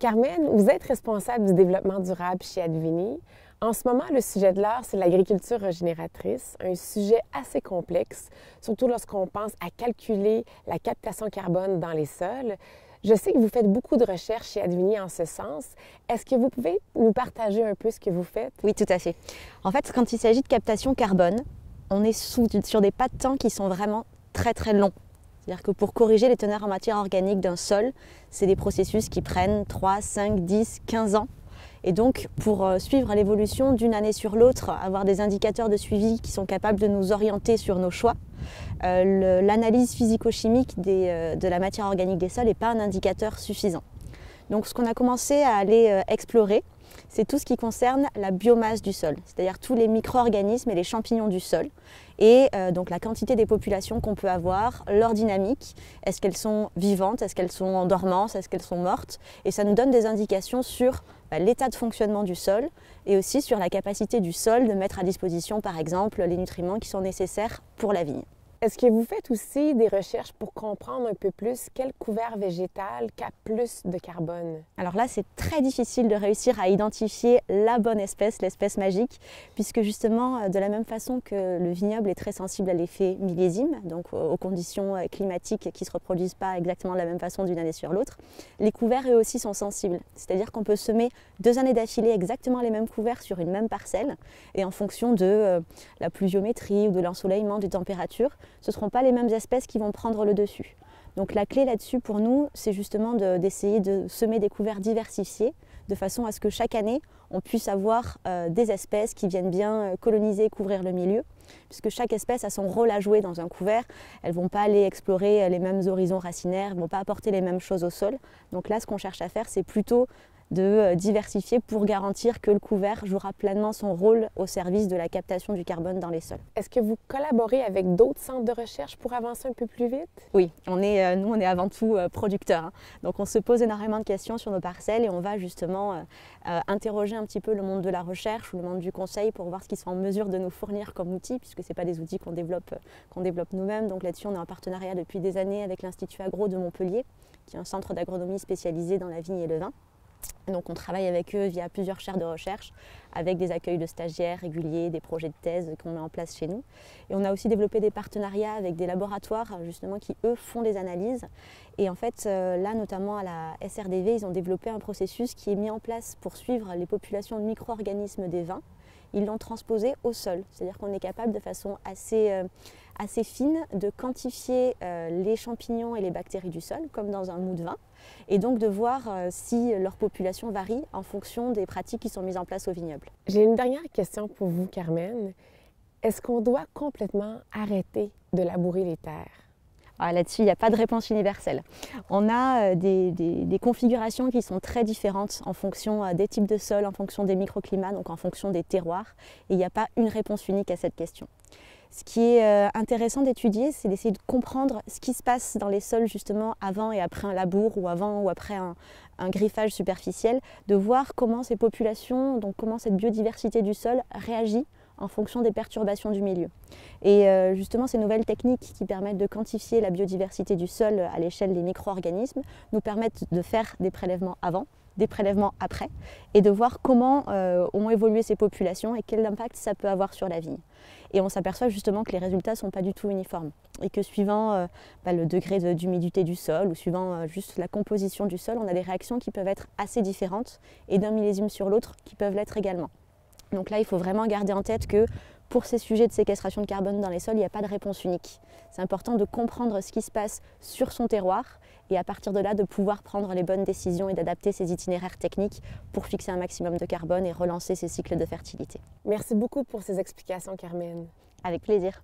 Carmen, vous êtes responsable du développement durable chez Advini. En ce moment, le sujet de l'heure, c'est l'agriculture régénératrice, un sujet assez complexe, surtout lorsqu'on pense à calculer la captation carbone dans les sols. Je sais que vous faites beaucoup de recherches chez Advini en ce sens. Est-ce que vous pouvez nous partager un peu ce que vous faites? Oui, tout à fait. En fait, quand il s'agit de captation carbone, on est sur des pas de temps qui sont vraiment très longs. C'est-à-dire que pour corriger les teneurs en matière organique d'un sol, c'est des processus qui prennent 3, 5, 10, 15 ans. Et donc, pour suivre l'évolution d'une année sur l'autre, avoir des indicateurs de suivi qui sont capables de nous orienter sur nos choix, l'analyse physico-chimique de la matière organique des sols n'est pas un indicateur suffisant. Donc, ce qu'on a commencé à aller explorer, c'est tout ce qui concerne la biomasse du sol, c'est-à-dire tous les micro-organismes et les champignons du sol, et donc la quantité des populations qu'on peut avoir, leur dynamique, est-ce qu'elles sont vivantes, est-ce qu'elles sont en dormance, est-ce qu'elles sont mortes, et ça nous donne des indications sur l'état de fonctionnement du sol et aussi sur la capacité du sol de mettre à disposition par exemple les nutriments qui sont nécessaires pour la vigne. Est-ce que vous faites aussi des recherches pour comprendre un peu plus quel couvert végétal capte plus de carbone? Alors là, c'est très difficile de réussir à identifier la bonne espèce, l'espèce magique, puisque justement, de la même façon que le vignoble est très sensible à l'effet millésime, donc aux conditions climatiques qui ne se reproduisent pas exactement de la même façon d'une année sur l'autre, les couverts eux aussi sont sensibles. C'est-à-dire qu'on peut semer 2 années d'affilée exactement les mêmes couverts sur une même parcelle, et en fonction de la pluviométrie ou de l'ensoleillement, des températures, ce ne seront pas les mêmes espèces qui vont prendre le dessus. Donc la clé là-dessus pour nous, c'est justement d'essayer de semer des couverts diversifiés de façon à ce que chaque année, on puisse avoir des espèces qui viennent bien coloniser, couvrir le milieu, puisque chaque espèce a son rôle à jouer dans un couvert. Elles ne vont pas aller explorer les mêmes horizons racinaires, elles ne vont pas apporter les mêmes choses au sol. Donc là, ce qu'on cherche à faire, c'est plutôt de diversifier pour garantir que le couvert jouera pleinement son rôle au service de la captation du carbone dans les sols. Est-ce que vous collaborez avec d'autres centres de recherche pour avancer un peu plus vite? Oui, nous on est avant tout producteurs. Donc on se pose énormément de questions sur nos parcelles et on va justement interroger un petit peu le monde de la recherche ou le monde du conseil pour voir ce qu'ils sont en mesure de nous fournir comme outils, puisque ce n'est pas des outils qu'on développe nous-mêmes. Donc là-dessus on est en partenariat depuis des années avec l'Institut Agro de Montpellier, qui est un centre d'agronomie spécialisé dans la vigne et le vin. Donc on travaille avec eux via plusieurs chaires de recherche, avec des accueils de stagiaires réguliers, des projets de thèse qu'on met en place chez nous. Et on a aussi développé des partenariats avec des laboratoires justement qui eux font des analyses. Et en fait là notamment à la SRDV, ils ont développé un processus qui est mis en place pour suivre les populations de micro-organismes des vins. Ils l'ont transposé au sol, c'est-à-dire qu'on est capable de façon assez fine de quantifier les champignons et les bactéries du sol, comme dans un mou de vin, et donc de voir si leur population varie en fonction des pratiques qui sont mises en place au vignoble. J'ai une dernière question pour vous, Carmen. Est-ce qu'on doit complètement arrêter de labourer les terres? Là-dessus, il n'y a pas de réponse universelle. On a des configurations qui sont très différentes en fonction des types de sols, en fonction des microclimats, donc en fonction des terroirs. Et il n'y a pas une réponse unique à cette question. Ce qui est intéressant d'étudier, c'est d'essayer de comprendre ce qui se passe dans les sols justement avant et après un labour ou avant ou après un griffage superficiel, de voir comment ces populations, donc comment cette biodiversité du sol réagit en fonction des perturbations du milieu. Et justement, ces nouvelles techniques qui permettent de quantifier la biodiversité du sol à l'échelle des micro-organismes nous permettent de faire des prélèvements avant, des prélèvements après, et de voir comment ont évolué ces populations et quel impact ça peut avoir sur la vigne. Et on s'aperçoit justement que les résultats ne sont pas du tout uniformes et que suivant le degré d'humidité du sol ou suivant juste la composition du sol, on a des réactions qui peuvent être assez différentes et d'un millésime sur l'autre qui peuvent l'être également. Donc là, il faut vraiment garder en tête que pour ces sujets de séquestration de carbone dans les sols, il n'y a pas de réponse unique. C'est important de comprendre ce qui se passe sur son terroir et à partir de là, de pouvoir prendre les bonnes décisions et d'adapter ses itinéraires techniques pour fixer un maximum de carbone et relancer ses cycles de fertilité. Merci beaucoup pour ces explications, Carmen. Avec plaisir.